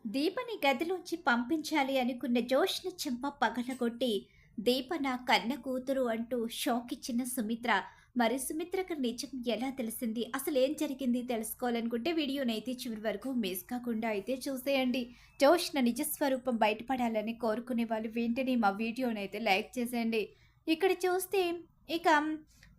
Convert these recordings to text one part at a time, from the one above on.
దీపని గదిలోంచి పంపించాలి అనుకున్న జోష్‌ని చెంప పగలగొట్టి, దీప నా కన్న కూతురు అంటూ షాకిచ్చిన సుమిత్ర. మరి సుమిత్రకు నిజం ఎలా తెలిసింది? అసలేం జరిగింది తెలుసుకోవాలనుకుంటే వీడియోనైతే చివరి వరకు మిస్ కాకుండా అయితే చూసేయండి. జోష్‌న నిజ స్వరూపం బయటపడాలని కోరుకునే వాళ్ళు వెంటనే మా వీడియోనైతే లైక్ చేసేయండి. ఇక్కడ చూస్తే ఇక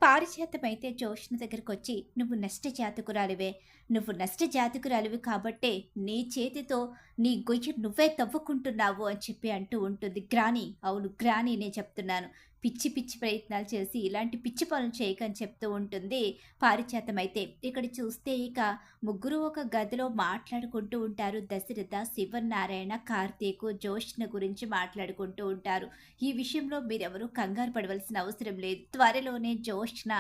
పారిజాతమైతే జోష్న దగ్గరకొచ్చి, "నువ్వు నష్ట జాతకురాలివే. నువ్వు నష్ట జాతకురాలివి కాబట్టే నీ చేతితో నీ గొయ్యి నువ్వే తవ్వుకుంటున్నావు" అని చెప్పి అంటూ ఉంటుంది. గ్రాని, అవును గ్రానీనే చెప్తున్నాను. పిచ్చి పిచ్చి ప్రయత్నాలు చేసి ఇలాంటి పిచ్చి పనులు చేయకని చెప్తూ ఉంటుంది పారిజాతమైతే. ఇక్కడ చూస్తే ఇక ముగ్గురు ఒక గదిలో మాట్లాడుకుంటూ ఉంటారు. దశరథ, శివనారాయణ, కార్తీకు, జోష్న గురించి మాట్లాడుకుంటూ ఉంటారు. ఈ విషయంలో మీరెవరూ కంగారు పడవలసిన అవసరం లేదు. త్వరలోనే జోష్న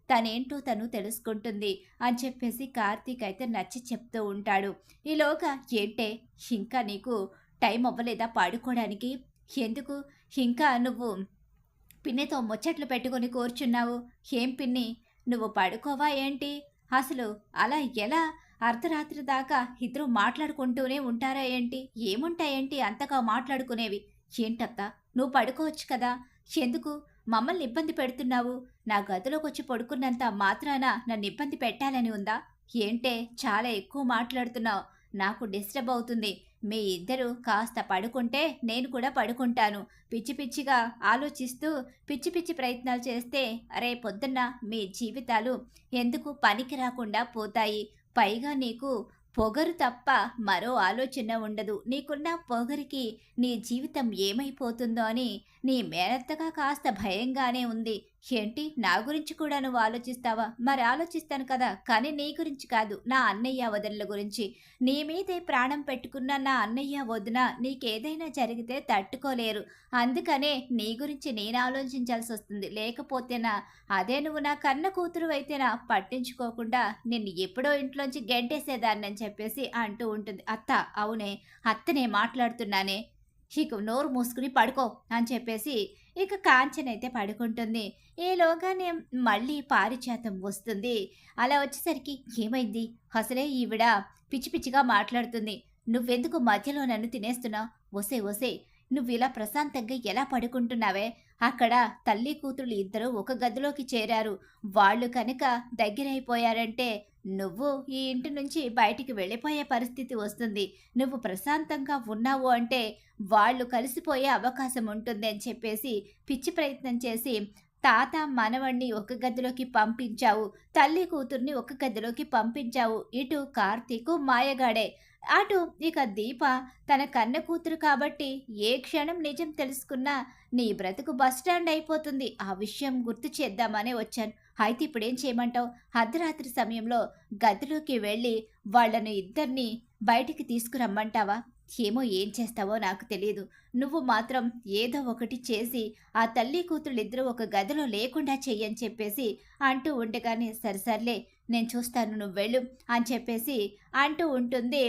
తనేంటో తను తెలుసుకుంటుంది అని చెప్పేసి కార్తీక్ అయితే నచ్చి చెప్తూ ఉంటాడు. ఈలోగా ఏంటే ఇంకా నీకు టైం అవ్వలేదా పడుకోవడానికి? ఎందుకు ఇంకా నువ్వు పిన్నితో ముచ్చట్లు పెట్టుకొని కూర్చున్నావు? ఏం పిన్ని, నువ్వు పడుకోవా ఏంటి? అసలు అలా ఎలా అర్ధరాత్రి దాకా ఇద్దరు మాట్లాడుకుంటూనే ఉంటారా ఏంటి? ఏముంటాయేంటి అంతగా మాట్లాడుకునేవి? ఏంటత్తా, నువ్వు పడుకోవచ్చు కదా! ఎందుకు మమ్మల్ని ఇబ్బంది పెడుతున్నావు? నా గదిలోకొచ్చి పడుకున్నంత మాత్రాన నన్ను ఇబ్బంది పెట్టాలని ఉందా? ఏంటే చాలా ఎక్కువ మాట్లాడుతున్నావు. నాకు డిస్టర్బ్ అవుతుంది. మీ ఇద్దరు కాస్త పడుకుంటే నేను కూడా పడుకుంటాను. పిచ్చి పిచ్చిగా ఆలోచిస్తూ పిచ్చి పిచ్చి ప్రయత్నాలు చేస్తే రేపొద్దున్న మీ జీవితాలు ఎందుకు పనికి రాకుండా పోతాయి. పైగా నీకు పొగరు తప్ప మరో ఆలోచన ఉండదు. నీకున్న పొగరికి నీ జీవితం ఏమైపోతుందో అని నీ మేనత్తగా కాస్త భయంగానే ఉంది. ఏంటి, నా గురించి కూడా నువ్వు ఆలోచిస్తావా? మరి ఆలోచిస్తాను కదా! కానీ నీ గురించి కాదు, నా అన్నయ్య వదినల గురించి. నీ మీదే ప్రాణం పెట్టుకున్న నా అన్నయ్య వదిన నీకేదైనా జరిగితే తట్టుకోలేరు. అందుకనే నీ గురించి నేను ఆలోచించాల్సొస్తుంది. లేకపోతేనా అదే నువ్వు నా కన్న కూతురువైతేనా పట్టించుకోకుండా నిన్ను ఎప్పుడో ఇంట్లోంచి గెంటేసేదాన్నని చెప్పేసి అంటూ ఉంటుంది. అత్త, అవునే అత్తనే మాట్లాడుతున్నానే. ఇక నోరు మూసుకుని పడుకో అని చెప్పేసి ఇక కాంచనైతే పడుకుంటుంది. ఈలోగానే మళ్ళీ పారిజాతం వస్తుంది. అలా వచ్చేసరికి ఏమైంది? అసలే ఈవిడ పిచ్చి పిచ్చిగా మాట్లాడుతుంది. నువ్వెందుకు మధ్యలో నన్ను తినేస్తున్నావు? ఒసేయ్ ఒసేయ్, నువ్విలా ప్రశాంతంగా ఎలా పడుకుంటున్నావే? అక్కడ తల్లి కూతుళ్ళు ఇద్దరు ఒక గదిలోకి చేరారు. వాళ్ళు కనుక దగ్గరైపోయారంటే నువ్వు ఈ ఇంటి నుంచి బయటికి వెళ్ళిపోయే పరిస్థితి వస్తుంది. నువ్వు ప్రశాంతంగా ఉన్నావు అంటే వాళ్ళు కలిసిపోయే అవకాశం ఉంటుంది అని చెప్పేసి పిచ్చి ప్రయత్నం చేసి తాత మనవణ్ణి ఒక గదిలోకి పంపించావు. తల్లి కూతుర్ని ఒక గదిలోకి పంపించావు. ఇటు కార్తీకు మాయగాడే. అటు ఇక దీప తన కన్న కూతురు కాబట్టి ఏ క్షణం నిజం తెలుసుకున్నా నీ బ్రతుకు బస్టాండ్ అయిపోతుంది. ఆ విషయం గుర్తు చేద్దామనే వచ్చాను. అయితే ఇప్పుడేం చేయమంటావు? అర్ధరాత్రి సమయంలో గదిలోకి వెళ్ళి వాళ్ళను ఇద్దరిని బయటికి తీసుకురమ్మంటావా? ఏమో ఏం చేస్తావో నాకు తెలీదు. నువ్వు మాత్రం ఏదో ఒకటి చేసి ఆ తల్లి కూతుళ్ళిద్దరూ ఒక గదిలో లేకుండా చెయ్యని చెప్పేసి అంటూ ఉండగానే సర్లే నేను చూస్తాను, నువ్వు వెళ్ళు అని చెప్పేసి అంటూ ఉంటుంది.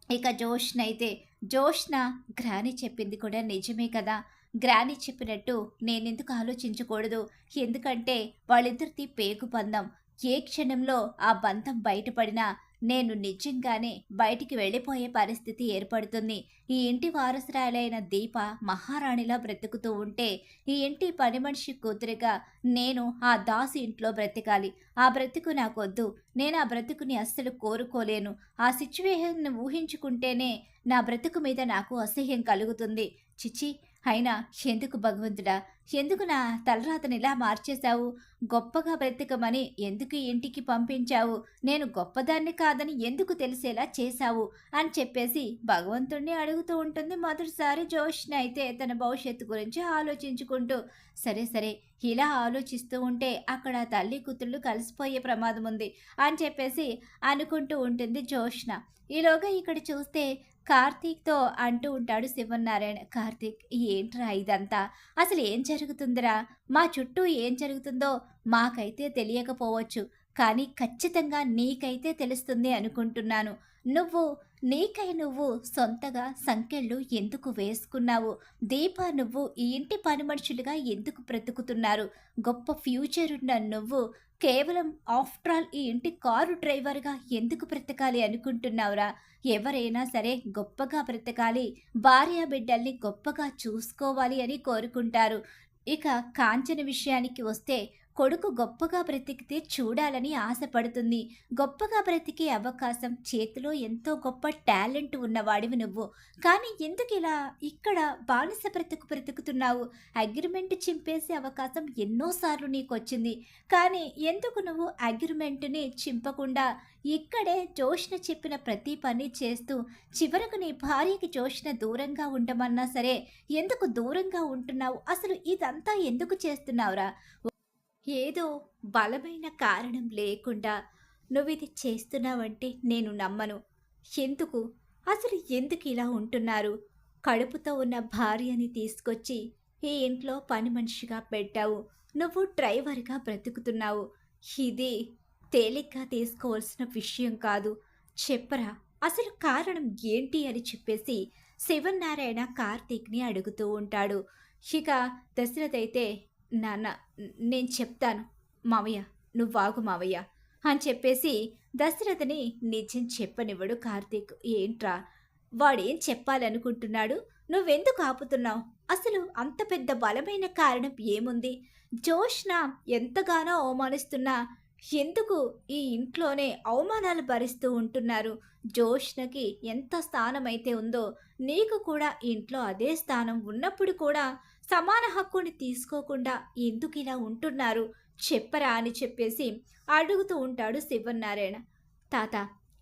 ఇక జోష్‌నైతే జోష్న గ్రాని చెప్పింది కూడా నిజమే కదా! గ్రాని చెప్పినట్టు నేనెందుకు ఆలోచించకూడదు? ఎందుకంటే వాళ్ళిద్దరిది పేగు బంధం. ఏ క్షణంలో ఆ బంధం బయటపడినా నేను నిజంగానే బయటికి వెళ్ళిపోయే పరిస్థితి ఏర్పడుతుంది. ఈ ఇంటి వారసురాలైన దీప మహారాణిలా బ్రతుకుతూ ఉంటే, ఈ ఇంటి పని మనిషి కూతురిగా నేను ఆ దాసు ఇంట్లో బ్రతకాలి. ఆ బ్రతుకు నాకొద్దు. నేను ఆ బ్రతుకుని అస్సలు కోరుకోలేను. ఆ సిట్యుయేషన్‌ని ఊహించుకుంటేనే నా బ్రతుకు మీద నాకు అసహ్యం కలుగుతుంది. ఛీ! అయినా ఎందుకు భగవంతుడా? ఎందుకు నా తలరాతనిలా మార్చేశావు? గొప్పగా బ్రతకమని ఎందుకు ఈ ఇంటికి పంపించావు? నేను గొప్పదాన్ని కాదని ఎందుకు తెలిసేలా చేశావు? అని చెప్పేసి భగవంతుడిని అడుగుతూ ఉంటుంది మొదటిసారి జోష్న అయితే తన భవిష్యత్తు గురించి ఆలోచించుకుంటూ. సరే ఇలా ఆలోచిస్తూ ఉంటే అక్కడ తల్లి కూతుళ్ళు కలిసిపోయే ప్రమాదం ఉంది అని చెప్పేసి అనుకుంటూ ఉంటుంది జోష్న. ఈలోగా ఇక్కడ చూస్తే కార్తీక్‌తో అంటూ ఉంటాడు శివన్నారాయణ. కార్తీక్, ఏంట్రా ఇదంతా? అసలు ఏం జరుగుతుందిరా? మా చుట్టూ ఏం జరుగుతుందో మాకైతే తెలియకపోవచ్చు. కానీ ఖచ్చితంగా నీకైతే తెలుస్తుంది అనుకుంటున్నాను. నువ్వు నీకై నువ్వు సొంతగా సంకెళ్ళు ఎందుకు వేసుకున్నావు? దీప నువ్వు ఈ ఇంటి పని మనుషులుగా ఎందుకు బ్రతుకుతున్నారు? గొప్ప ఫ్యూచర్ ఉన్న నువ్వు కేవలం ఆఫ్టర్ ఆల్ ఈ ఇంటి కారు డ్రైవర్‌గా ఎందుకు బ్రతకాలి అనుకుంటున్నావురా? ఎవరైనా సరే గొప్పగా బ్రతకాలి, భార్యాబిడ్డల్ని గొప్పగా చూసుకోవాలి అని కోరుకుంటారు. ఇక కాంచన విషయానికి వస్తే కొడుకు గొప్పగా బ్రతికితే చూడాలని ఆశపడుతుంది. గొప్పగా బ్రతికే అవకాశం చేతిలో ఎంతో గొప్ప టాలెంట్ ఉన్నవాడివి నువ్వు. కానీ ఎందుకిలా ఇక్కడ బానిస బ్రతుకు బ్రతుకుతున్నావు? అగ్రిమెంట్ చింపేసే అవకాశం ఎన్నో సార్లు నీకొచ్చింది. కానీ ఎందుకు నువ్వు అగ్రిమెంట్‌ని చింపకుండా ఇక్కడే జోష్న చెప్పిన ప్రతి పని చేస్తూ చివరకు నీ భార్యకి జోష్న దూరంగా ఉండమన్నా సరే ఎందుకు దూరంగా ఉంటున్నావు? అసలు ఇదంతా ఎందుకు చేస్తున్నావురా? ఏదో బలమైన కారణం లేకుండా నువ్విది చేస్తున్నావంటే నేను నమ్మను. ఎందుకు? అసలు ఎందుకు ఇలా ఉంటున్నారు? కడుపుతో ఉన్న భార్యని తీసుకొచ్చి ఈ ఇంట్లో పని మనిషిగా పెట్టావు. నువ్వు డ్రైవర్‌గా బ్రతుకుతున్నావు. ఇది తేలిగ్గా తీసుకోవాల్సిన విషయం కాదు. చెప్పరా? అసలు కారణం ఏంటి అని చెప్పేసి శివన్నారాయణ కార్తీక్‌ని అడుగుతూ ఉంటాడు. ఇక దశరథ్ అయితే నాన్న నేను చెప్తాను మావయ్య, నువ్వాగు మావయ్య అని చెప్పేసి దశరథని నిజం చెప్పనివ్వడు కార్తీక్. ఏంట్రా వాడేం చెప్పాలనుకుంటున్నాడు? నువ్వెందుకు ఆపుతున్నావు? అసలు అంత పెద్ద బలమైన కారణం ఏముంది? జోష్న ఎంతగానో అవమానిస్తున్నా ఎందుకు ఈ ఇంట్లోనే అవమానాలు భరిస్తూ ఉంటున్నారు? జోష్నకి ఎంత స్థానమైతే ఉందో నీకు కూడా ఈ ఇంట్లో అదే స్థానం ఉన్నప్పుడు కూడా సమాన హక్కుని తీసుకోకుండా ఎందుకిలా ఉంటున్నారు? చెప్పరా అని చెప్పేసి అడుగుతూ ఉంటాడు శివన్నారాయణ. తాత,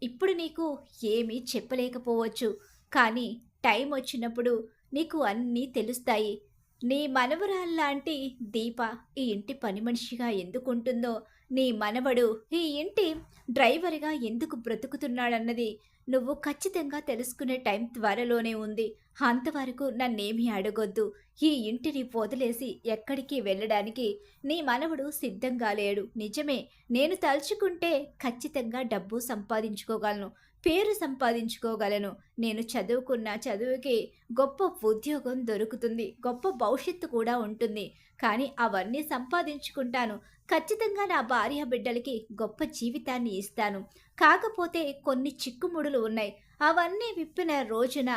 ఇప్పుడు నీకు ఏమీ చెప్పలేకపోవచ్చు. కానీ టైం వచ్చినప్పుడు నీకు అన్నీ తెలుస్తాయి. నీ మనవరాల్లాంటి దీప ఈ ఇంటి పని మనిషిగా ఎందుకుంటుందో, నీ మనవడు ఈ ఇంటి డ్రైవర్‌గా ఎందుకు బ్రతుకుతున్నాడన్నది నువ్వు ఖచ్చితంగా తెలుసుకునే టైం త్వరలోనే ఉంది. అంతవరకు నన్నేమీ అడగొద్దు. ఈ ఇంటిని వదిలేసి ఎక్కడికి వెళ్ళడానికి నీ మనవడు సిద్ధంగా లేడు. నిజమే, నేను తలుచుకుంటే ఖచ్చితంగా డబ్బు సంపాదించుకోగలను, పేరు సంపాదించుకోగలను. నేను చదువుకున్న చదువుకి గొప్ప ఉద్యోగం దొరుకుతుంది, గొప్ప భవిష్యత్తు కూడా ఉంటుంది. కానీ అవన్నీ సంపాదించుకుంటాను. ఖచ్చితంగా నా భార్య బిడ్డలకి గొప్ప జీవితాన్ని ఇస్తాను. కాకపోతే కొన్ని చిక్కుముడులు ఉన్నాయి. అవన్నీ విప్పిన రోజున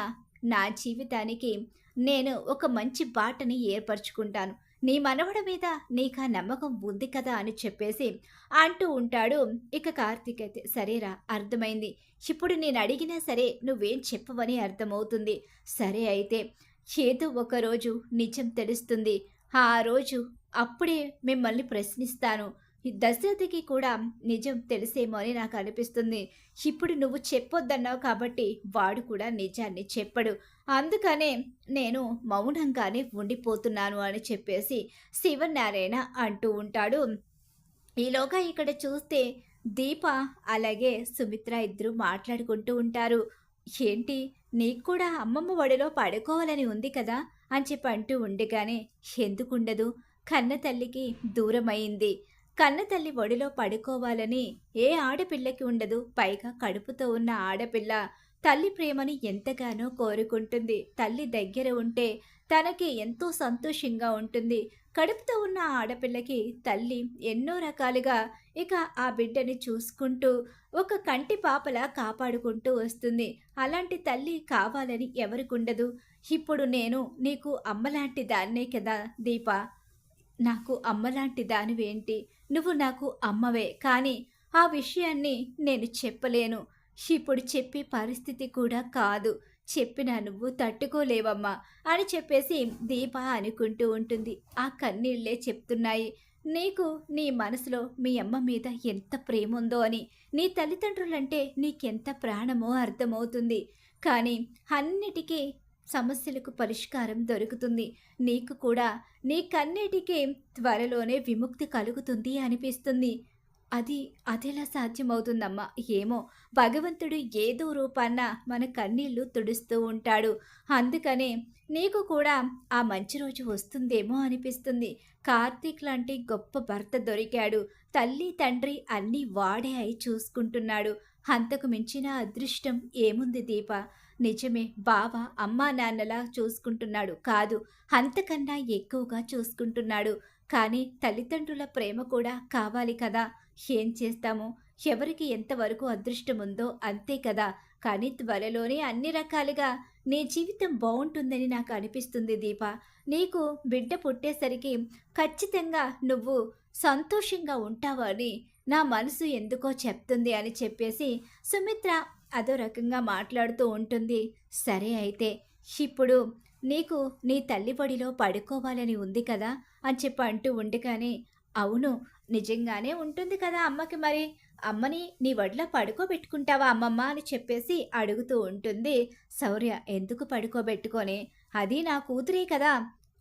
నా జీవితానికి నేను ఒక మంచి బాటని ఏర్పరచుకుంటాను. నీ మనవడి మీద నీకా నమ్మకం ఉంది కదా అని చెప్పేసి అంటూ ఉంటాడు. ఇక కార్తీక్ అయితే సరేరా, అర్థమైంది. ఇప్పుడు నేను అడిగినా సరే నువ్వేం చెప్పవని అర్థమవుతుంది. సరే అయితే ఏదో ఒకరోజు నిజం తెలుస్తుంది. ఆ రోజు అప్పుడే మిమ్మల్ని ప్రశ్నిస్తాను. ఈ దశరథికి కూడా నిజం తెలిసేమో అని నాకు అనిపిస్తుంది. ఇప్పుడు నువ్వు చెప్పొద్దన్నావు కాబట్టి వాడు కూడా నిజాన్ని చెప్పడు. అందుకనే నేను మౌనంగానే ఉండిపోతున్నాను అని చెప్పేసి శివనారాయణ అంటూ ఉంటాడు. ఈలోగా ఇక్కడ చూస్తే దీప అలాగే సుమిత్ర ఇద్దరు మాట్లాడుకుంటూ ఉంటారు. ఏంటి, నీకు కూడా అమ్మమ్మ ఒడిలో పడుకోవాలని ఉంది కదా అని చెప్పి అంటూ ఉండగానే, ఎందుకుండదు, కన్న తల్లికి దూరమైంది. కన్న తల్లి ఒడిలో పడుకోవాలని ఏ ఆడపిల్లకి ఉండదు. పైగా కడుపుతో ఉన్న ఆడపిల్ల తల్లి ప్రేమని ఎంతగానో కోరుకుంటుంది. తల్లి దగ్గర ఉంటే తనకి ఎంతో సంతోషంగా ఉంటుంది. కడుపుతో ఉన్న ఆడపిల్లకి తల్లి ఎన్నో రకాలుగా ఇక ఆ బిడ్డని చూసుకుంటూ ఒక కంటి పాపలా కాపాడుకుంటూ వస్తుంది. అలాంటి తల్లి కావాలని ఎవరికుండదు. ఇప్పుడు నేను నీకు అమ్మలాంటి దాన్నే కదా దీప. నాకు అమ్మలాంటి దానివేంటి? నువ్వు నాకు అమ్మవే. కానీ ఆ విషయాన్ని నేను చెప్పలేను. ఇప్పుడు చెప్పే పరిస్థితి కూడా కాదు. చెప్పినా నువ్వు తట్టుకోలేవమ్మా అని చెప్పేసి దీప అనుకుంటూ ఉంటుంది. ఆ కన్నీళ్ళే చెప్తున్నాయి, నీకు నీ మనసులో మీ అమ్మ మీద ఎంత ప్రేమ ఉందో అని. నీ తల్లిదండ్రులంటే నీకెంత ప్రాణమో అర్థమవుతుంది. కానీ అన్నిటికీ సమస్యలకు పరిష్కారం దొరుకుతుంది. నీకు కూడా నీ కన్నిటికి త్వరలోనే విముక్తి కలుగుతుంది అనిపిస్తుంది. అదెలా సాధ్యమవుతుందమ్మా? ఏమో, భగవంతుడు ఏదో రూపాన మన కన్నీళ్లు తుడుస్తూ ఉంటాడు. అందుకనే నీకు కూడా ఆ మంచి రోజు వస్తుందేమో అనిపిస్తుంది. కార్తీక్ లాంటి గొప్ప భర్త దొరికాడు. తల్లి తండ్రి అన్నీ వాడే అయి చూసుకుంటున్నాడు. అంతకు మించిన అదృష్టం ఏముంది దీప? నిజమే బావ అమ్మా నాన్నలా చూసుకుంటున్నాడు కాదు, అంతకన్నా ఎక్కువగా చూసుకుంటున్నాడు. కానీ తల్లిదండ్రుల ప్రేమ కూడా కావాలి కదా! ఏం చేస్తాము? ఎవరికి ఎంతవరకు అదృష్టముందో అంతే కదా! కానీ త్వరలోనే అన్ని రకాలుగా నీ జీవితం బావుంటుందని నాకు అనిపిస్తుంది దీప. నీకు బిడ్డ పుట్టేసరికి ఖచ్చితంగా నువ్వు సంతోషంగా ఉంటావు అని నా మనసు ఎందుకో చెప్తుంది అని చెప్పేసి సుమిత్ర అదో రకంగా మాట్లాడుతూ ఉంటుంది. సరే అయితే, ఇప్పుడు నీకు నీ తల్లి ఒడిలో పడుకోవాలని ఉంది కదా! అని చెప్పి అంటూ ఉండగానే, అవును. నిజంగానే ఉంటుంది కదా అమ్మకి మరి. అమ్మని నీ ఒడిలో పడుకోబెట్టుకుంటావా అమ్మమ్మ అని చెప్పేసి అడుగుతూ ఉంటుంది శౌర్య. ఎందుకు పడుకోబెట్టుకోనే? అది నా కూతురే కదా!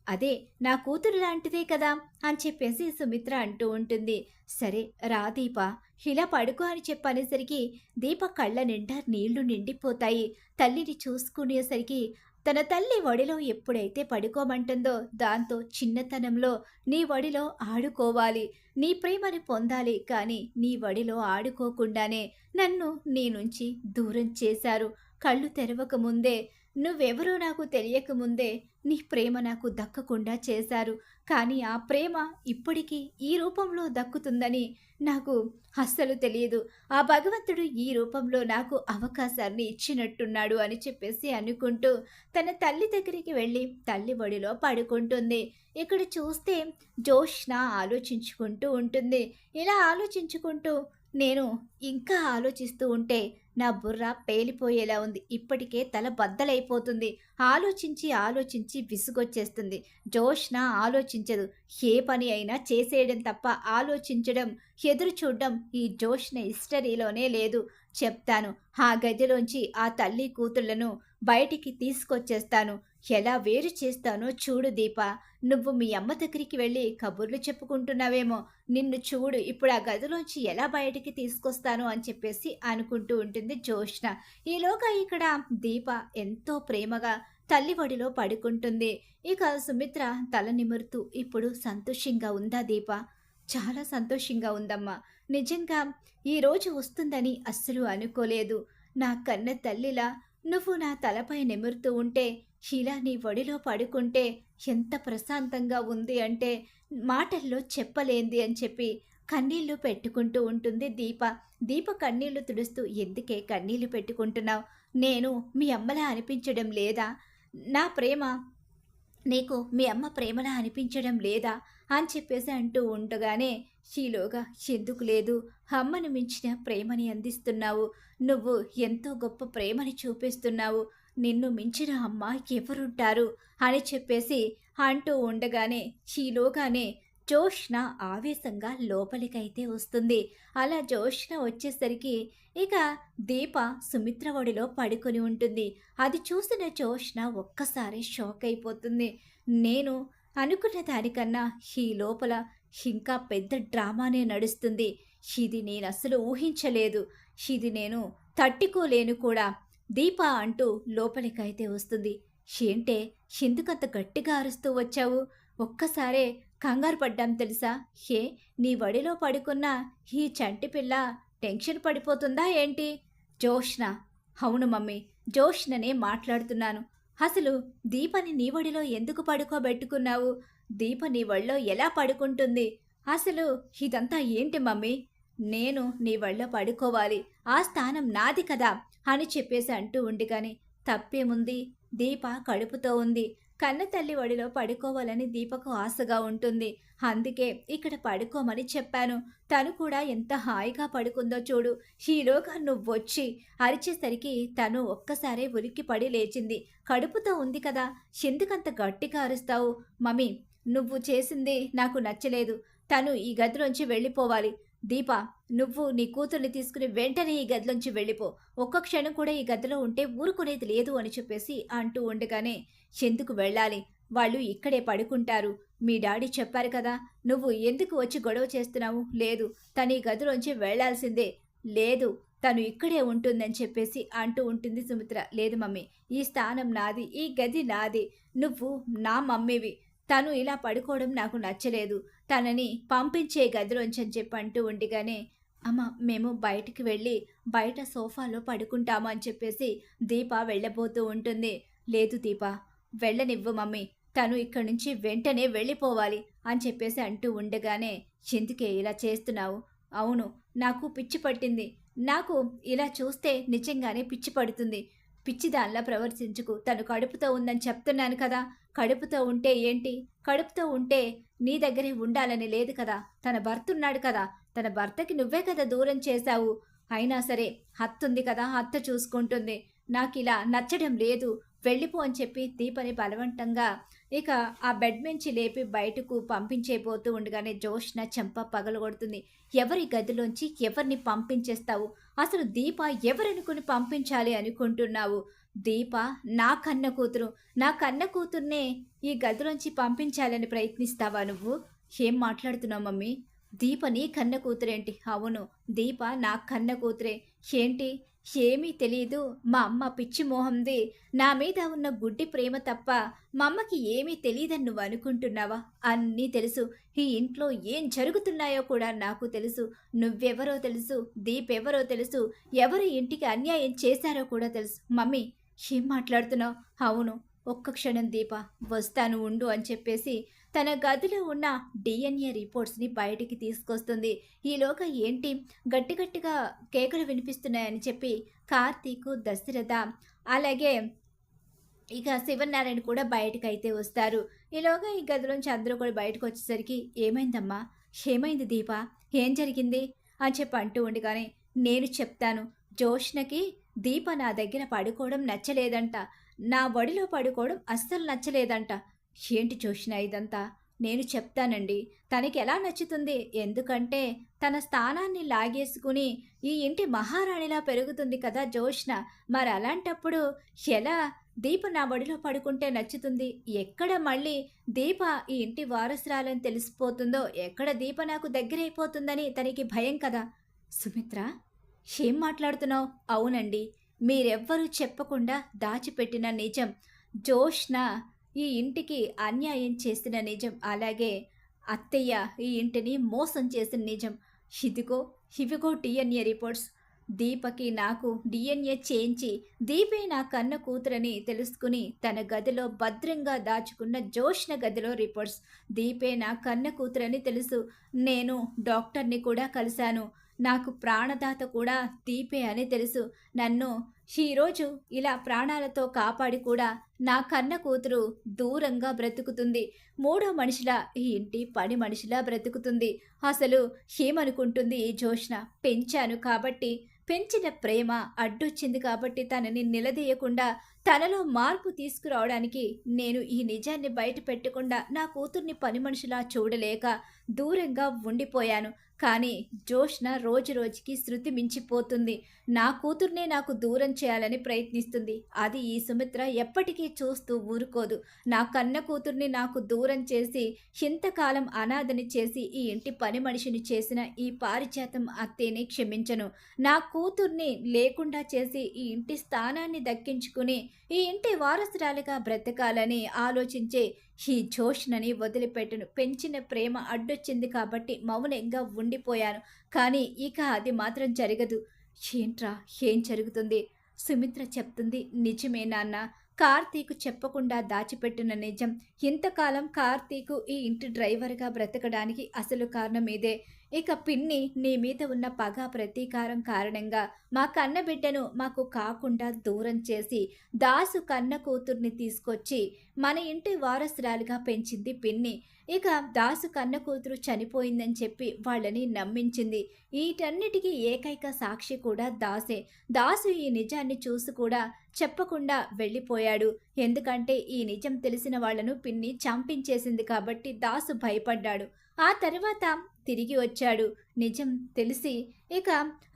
అదే నా కూతురు లాంటిదే కదా! అని చెప్పేసి సుమిత్ర అంటూ ఉంటుంది. సరే రా దీప, ఇలా పడుకో అని చెప్పనేసరికి దీప కళ్ళ నిండా నీళ్లు నిండిపోతాయి. తల్లిని చూసుకునేసరికి తన తల్లి ఒడిలో ఎప్పుడైతే పడుకోమంటుందో దాంతో చిన్నతనంలో నీ ఒడిలో ఆడుకోవాలి, నీ ప్రేమని పొందాలి, కానీ నీ ఒడిలో ఆడుకోకుండానే నన్ను నీ నుంచి దూరం చేశారు. కళ్ళు తెరవక ముందే, నువ్వెవరో నాకు తెలియకముందే నీ ప్రేమ నాకు దక్కకుండా చేశారు. కానీ ఆ ప్రేమ ఇప్పటికీ ఈ రూపంలో దక్కుతుందని నాకు అస్సలు తెలియదు. ఆ భగవంతుడు ఈ రూపంలో నాకు అవకాశాన్ని ఇచ్చినట్టున్నాడు అని చెప్పేసి అనుకుంటూ తన తల్లి దగ్గరికి వెళ్ళి తల్లి ఒడిలో పడుకుంటుంది. ఇక్కడ చూస్తే జోష్న ఆలోచించుకుంటూ ఉంటుంది. ఇలా ఆలోచించుకుంటూ నేను ఇంకా ఆలోచిస్తూ ఉంటే నా బుర్ర పేలిపోయేలా ఉంది. ఇప్పటికే తల బద్దలైపోతుంది. ఆలోచించి ఆలోచించి విసుగొచ్చేస్తుంది. జోష్న ఆలోచించదు. ఏ పని అయినా చేసేయడం తప్ప ఆలోచించడం, ఎదురు చూడడం ఈ జోష్న హిస్టరీలోనే లేదు. చెప్తాను. ఆ గదిలోంచి ఆ తల్లి కూతుళ్లను బయటికి తీసుకొచ్చేస్తాను. ఎలా వేరు చేస్తానో చూడు దీప. నువ్వు మీ అమ్మ దగ్గరికి వెళ్ళి కబుర్లు చెప్పుకుంటున్నావేమో. నిన్ను చూడు ఇప్పుడు ఆ గదిలోంచి ఎలా బయటికి తీసుకొస్తాను అని చెప్పేసి అనుకుంటూ ఉంటుంది జోష్న. ఈలోగా ఇక్కడ దీప ఎంతో ప్రేమగా తల్లి ఒడిలో పడుకుంటుంది. ఇక సుమిత్ర తల నిమురుతూ ఇప్పుడు సంతోషంగా ఉందా దీప? చాలా సంతోషంగా ఉందమ్మా. నిజంగా ఈరోజు వస్తుందని అస్సలు అనుకోలేదు. నా కన్న తల్లిలా నువ్వు నా తలపై నిమురుతూ ఉంటే, ఇలా నీ ఒడిలో పడుకుంటే ఎంత ప్రశాంతంగా ఉంది అంటే మాటల్లో చెప్పలేంది అని చెప్పి కన్నీళ్లు పెట్టుకుంటూ ఉంటుంది దీప. దీప కన్నీళ్లు తుడుస్తూ, ఎందుకే కన్నీళ్లు పెట్టుకుంటున్నావు? నేను మీ అమ్మలా అనిపించడం లేదా? నా ప్రేమ నీకు మీ అమ్మ ప్రేమలా అనిపించడం లేదా అని చెప్పేసి అంటూ ఉండగానే షీలోగా ఎందుకు లేదు, అమ్మను మించిన ప్రేమని అందిస్తున్నావు, నువ్వు ఎంతో గొప్ప ప్రేమని చూపిస్తున్నావు, నిన్ను మించిన అమ్మ ఎవరుంటారు అని చెప్పేసి అంటూ ఉండగానే షీలోగానే జోష్న ఆవేశంగా లోపలికైతే వస్తుంది. అలా జోష్న వచ్చేసరికి ఇక దీప సుమిత్ర ఒడిలో పడుకొని ఉంటుంది. అది చూసిన జోష్న ఒక్కసారి షాక్ అయిపోతుంది. నేను అనుకున్న దానికన్నా ఈ లోపల ఇంకా పెద్ద డ్రామానే నడుస్తుంది. ఇది నేను అస్సలు ఊహించలేదు. ఇది నేను తట్టుకోలేను కూడా. దీప అంటూ లోపలికైతే వస్తుంది. ఏంటే, ఎందుకంత గట్టిగా అరుస్తూ వచ్చావు? ఒక్కసారే కంగారు పడ్డాం తెలుసా? ఏ, నీ ఒడిలో పడుకున్న ఈ చంటి పిల్ల టెన్షన్ పడిపోతుందా ఏంటి? జోష్న. అవును మమ్మీ, జోష్ననే మాట్లాడుతున్నాను. అసలు దీపని నీ ఒడిలో ఎందుకు పడుకోబెట్టుకున్నావు? దీప నీ ఒళ్ళో ఎలా పడుకుంటుంది? అసలు ఇదంతా ఏంటి మమ్మీ? నేను నీ ఒళ్ళో పడుకోవాలి, ఆ స్థానం నాది కదా అని చెప్పేసి అంటూ ఉండిగాని, తప్పేముంది? దీప కడుపుతో ఉంది. కన్న తల్లి ఒడిలో పడుకోవాలని దీపకు ఆశగా ఉంటుంది. అందుకే ఇక్కడ పడుకోమని చెప్పాను. తను కూడా ఎంత హాయిగా పడుకుందో చూడు. ఈలోగా నువ్వొచ్చి అరిచేసరికి తను ఒక్కసారే ఉలిక్కి పడి లేచింది. కడుపుతో ఉంది కదా, ఎందుకంత గట్టిగా అరుస్తావు? మమ్మీ, నువ్వు చేసింది నాకు నచ్చలేదు. తను ఈ గదిలోంచి వెళ్ళిపోవాలి. దీప, నువ్వు నీ కూతుర్ని తీసుకుని వెంటనే ఈ గదిలోంచి వెళ్ళిపో. ఒక్క క్షణం కూడా ఈ గదిలో ఉంటే ఊరుకునేది లేదు అని చెప్పేసి అంటూ ఉండగానే, ఎందుకు వెళ్ళాలి? వాళ్ళు ఇక్కడే పడుకుంటారు. మీ డాడీ చెప్పారు కదా, నువ్వు ఎందుకు వచ్చి గొడవ చేస్తున్నావు? లేదు, తను ఈ గదిలోంచి వెళ్లాల్సిందే. లేదు, తను ఇక్కడే ఉంటుందని చెప్పేసి అంటూ ఉంటుంది సుమిత్ర. లేదు మమ్మీ, ఈ స్థానం నాది, ఈ గది నాది. నువ్వు నా మమ్మీవి. తను ఇలా పడుకోవడం నాకు నచ్చలేదు. తనని పంపించే గదిలోంచి అని చెప్పి అంటూ ఉండిగానే, అమ్మ మేము బయటికి వెళ్ళి బయట సోఫాలో పడుకుంటాము అని చెప్పేసి దీప వెళ్ళబోతూ ఉంటుంది. లేదు దీప, వెళ్ళనివ్వు మమ్మీ. తను ఇక్కడి నుంచి వెంటనే వెళ్ళిపోవాలి అని చెప్పేసి అంటూ ఉండగానే, ఎందుకే ఇలా చేస్తున్నావు? అవును, నాకు పిచ్చి పట్టింది. నాకు ఇలా చూస్తే నిజంగానే పిచ్చి పడుతుంది. పిచ్చిదానిలా ప్రవర్తించుకు. తను కడుపుతో ఉందని చెప్తున్నాను కదా! కడుపుతో ఉంటే ఏంటి? కడుపుతో ఉంటే నీ దగ్గరే ఉండాలని లేదు కదా! తన భర్త ఉన్నాడు కదా! తన భర్తకి నువ్వే కదా దూరం చేశావు. అయినా సరే అత్తుంది కదా! అత్త చూసుకుంటుంది. నాకిలా నచ్చడం లేదు. వెళ్ళిపో అని చెప్పి దీపని బలవంతంగా ఇక ఆ బెడ్ నుంచి లేపి బయటకు పంపించేయబోతూ ఉండగానే జోష్న చెంప పగలగొడుతుంది. ఎవరి గదిలోంచి ఎవరిని పంపించేస్తావు? అసలు దీప ఎవరనుకుని పంపించాలి అనుకుంటున్నావు? దీప నా కన్న కూతురు. నా కన్న కూతుర్నే ఈ గదిలోంచి పంపించాలని ప్రయత్నిస్తావా నువ్వు? ఏం మాట్లాడుతున్నావు మమ్మీ? దీప నీ కన్న కూతురేంటి? అవును, దీప నా కన్న కూతురే. ఏంటి? ఏమీ తెలీదు. మా అమ్మ పిచ్చి మొహంది. నా మీద ఉన్న గుడ్డి ప్రేమ తప్ప మా అమ్మకి ఏమీ తెలీదని నువ్వు అనుకుంటున్నావా? అన్నీ తెలుసు. ఈ ఇంట్లో ఏం జరుగుతున్నాయో కూడా నాకు తెలుసు. నువ్వెవరో తెలుసు. దీప్ ఎవరో తెలుసు. ఎవరు ఇంటికి అన్యాయం చేశారో కూడా తెలుసు. మమ్మీ, ఏం మాట్లాడుతున్నావు? అవును, ఒక్క క్షణం దీప, వస్తాను ఉండు అని చెప్పేసి తన గదిలో ఉన్న డిఎన్ఏ రిపోర్ట్స్ని బయటికి తీసుకొస్తుంది. ఈలోగా ఏంటి గట్టి గట్టిగా కేకలు వినిపిస్తున్నాయని చెప్పి కార్తీకు, దశరథ అలాగే ఇక శివనారాయణ కూడా బయటకైతే వస్తారు. ఈలోగా ఈ గదిలోంచి అందరూ కూడా బయటకు వచ్చేసరికి, ఏమైందమ్మా? ఏమైంది దీప? ఏం జరిగింది అని చెప్పి అంటూ ఉండగానే, నేను చెప్తాను. జోష్నకి దీప నా దగ్గర పడుకోవడం నచ్చలేదంట. నా ఒడిలో పడుకోవడం అస్సలు నచ్చలేదంట. ఏంటి జోష్న ఇదంతా? నేను చెప్తానండి. తనకి ఎలా నచ్చుతుంది? ఎందుకంటే తన స్థానాన్ని లాగేసుకుని ఈ ఇంటి మహారాణిలా పెరుగుతుంది కదా జోష్న. మరి అలాంటప్పుడు ఎలా దీప నా ఒడిలో పడుకుంటే నచ్చుతుంది? ఎక్కడ మళ్ళీ దీప ఈ ఇంటి వారసురాలని తెలిసిపోతుందో, ఎక్కడ దీప నాకు దగ్గరైపోతుందని తనకి భయం కదా. సుమిత్ర, ఏం మాట్లాడుతున్నావు? అవునండి, మీరెవ్వరూ చెప్పకుండా దాచిపెట్టిన నిజం. జోష్న ఈ ఇంటికి అన్యాయం చేసిన నిజం. అలాగే అత్తయ్య ఈ ఇంటిని మోసం చేసిన నిజం. ఇదిగో ఇవిగో డిఎన్ఏ రిపోర్ట్స్. దీపకి నాకు డిఎన్ఏ చేయించి దీపే నా కన్న కూతురని తెలుసుకుని తన గదిలో భద్రంగా దాచుకున్న జోష్న గదిలో రిపోర్ట్స్. దీపే నా కన్న కూతురని తెలుసు. నేను డాక్టర్ని కూడా కలిశాను. నాకు ప్రాణదాత కూడా దీపే అని తెలుసు. నన్ను ఈరోజు ఇలా ప్రాణాలతో కాపాడి కూడా నా కన్న కూతురు దూరంగా బ్రతుకుతుంది. మూడో మనిషిలా ఈ ఇంటి పని మనిషిలా బ్రతుకుతుంది. అసలు ఏమనుకుంటుంది ఈ జోష్న? పెంచాను కాబట్టి, పెంచిన ప్రేమ అడ్డొచ్చింది కాబట్టి తనని నిలదీయకుండా తనలో మార్పు తీసుకురావడానికి నేను ఈ నిజాన్ని బయట పెట్టకుండా నా కూతుర్ని పని మనిషిలా చూడలేక దూరంగా ఉండిపోయాను. కానీ జోష్న రోజు రోజుకి శృతి మించిపోతుంది. నా కూతుర్నే నాకు దూరం చేయాలని ప్రయత్నిస్తుంది. అది ఈ సుమిత్ర ఎప్పటికీ చూస్తూ ఊరుకోదు. నా కన్న కూతుర్ని నాకు దూరం చేసి ఇంతకాలం అనాథని చేసి ఈ ఇంటి పని మనిషిని చేసిన ఈ పారిజాతం అత్తేనే క్షమించను. నా కూతుర్ని లేకుండా చేసి ఈ ఇంటి స్థానాన్ని దక్కించుకుని ఈ ఇంటి వారసురాలిగా బ్రతకాలని ఆలోచించే ఈ జోష్నని వదిలిపెట్టను. పెంచిన ప్రేమ అడ్డొచ్చింది కాబట్టి మౌనంగా ఉండిపోయాను. కానీ ఇక అది మాత్రం జరగదు. ఏంట్రా, ఏం జరుగుతుంది? సుమిత్ర చెప్తుంది నిజమే నాన్న. కార్తీకు చెప్పకుండా దాచిపెట్టిన నిజం. ఇంతకాలం కార్తీకు ఈ ఇంటి డ్రైవర్గా బ్రతకడానికి అసలు కారణం ఇదే. ఇక పిన్ని నీ మీద ఉన్న పగ ప్రతీకారం కారణంగా మా కన్న బిడ్డను మాకు కాకుండా దూరం చేసి దాసు కన్న కూతుర్ని తీసుకొచ్చి మన ఇంటి వారసురాలుగా పెంచింది పిన్ని. ఇక దాసు కన్న కూతురు చనిపోయిందని చెప్పి వాళ్ళని నమ్మించింది. వీటన్నిటికీ ఏకైక సాక్షి కూడా దాసే. దాసు ఈ నిజాన్ని చూసి కూడా చెప్పకుండా వెళ్ళిపోయాడు. ఎందుకంటే ఈ నిజం తెలిసిన వాళ్లను పిన్ని చంపించేసింది కాబట్టి దాసు భయపడ్డాడు. ఆ తర్వాత తిరిగి వచ్చాడు. నిజం తెలిసి ఇక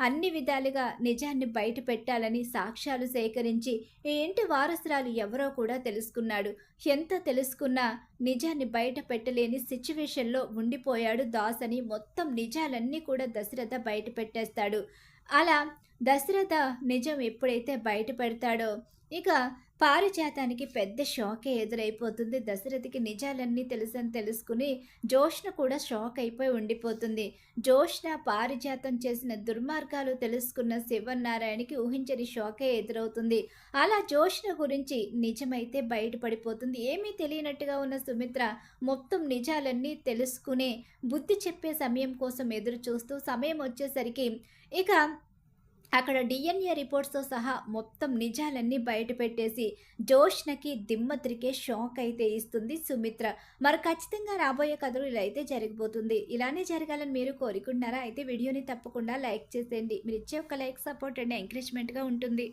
అన్ని విధాలుగా నిజాన్ని బయట పెట్టాలని సాక్ష్యాలు సేకరించి ఈ ఇంటి వారసురాలు ఎవరో కూడా తెలుసుకున్నాడు. ఎంత తెలుసుకున్నా నిజాన్ని బయట పెట్టలేని సిచ్యువేషన్లో ఉండిపోయాడు దాస్ అని మొత్తం నిజాలన్నీ కూడా దశరథ బయట పెట్టేస్తాడు. అలా దశరథ నిజం ఎప్పుడైతే బయట పెడతాడో ఇక పారిజాతానికి పెద్ద షాకే ఎదురైపోతుంది. దశరథికి నిజాలన్నీ తెలుసని తెలుసుకుని జోష్న కూడా షాక్ అయిపోయి ఉండిపోతుంది. జోష్న పారిజాతం చేసిన దుర్మార్గాలు తెలుసుకున్న శివన్నారాయణకి ఊహించని షాకే ఎదురవుతుంది. అలా జోష్న గురించి నిజమైతే బయటపడిపోతుంది. ఏమీ తెలియనట్టుగా ఉన్న సుమిత్ర మొత్తం నిజాలన్నీ తెలుసుకునే బుద్ధి చెప్పే సమయం కోసం ఎదురు చూస్తూ సమయం వచ్చేసరికి ఇక అక్కడ డీఎన్ఏ రిపోర్ట్స్‌తో సహా మొత్తం నిజాలన్నీ బయటపెట్టేసి, జోష్నకి దిమ్మతిరిగే షాక్ అయితే ఇస్తుంది సుమిత్ర. మరి ఖచ్చితంగా రాబోయే కథలో ఇలా అయితే జరగబోతుంది. ఇలానే జరగాలని మీరు కోరుకుంటున్నారా? అయితే వీడియోని తప్పకుండా లైక్ చేసేయండి. మీరిచ్చే ఒక లైక్ సపోర్ట్ అండ్ ఎంకరేజ్‌మెంట్‌గా ఉంటుంది.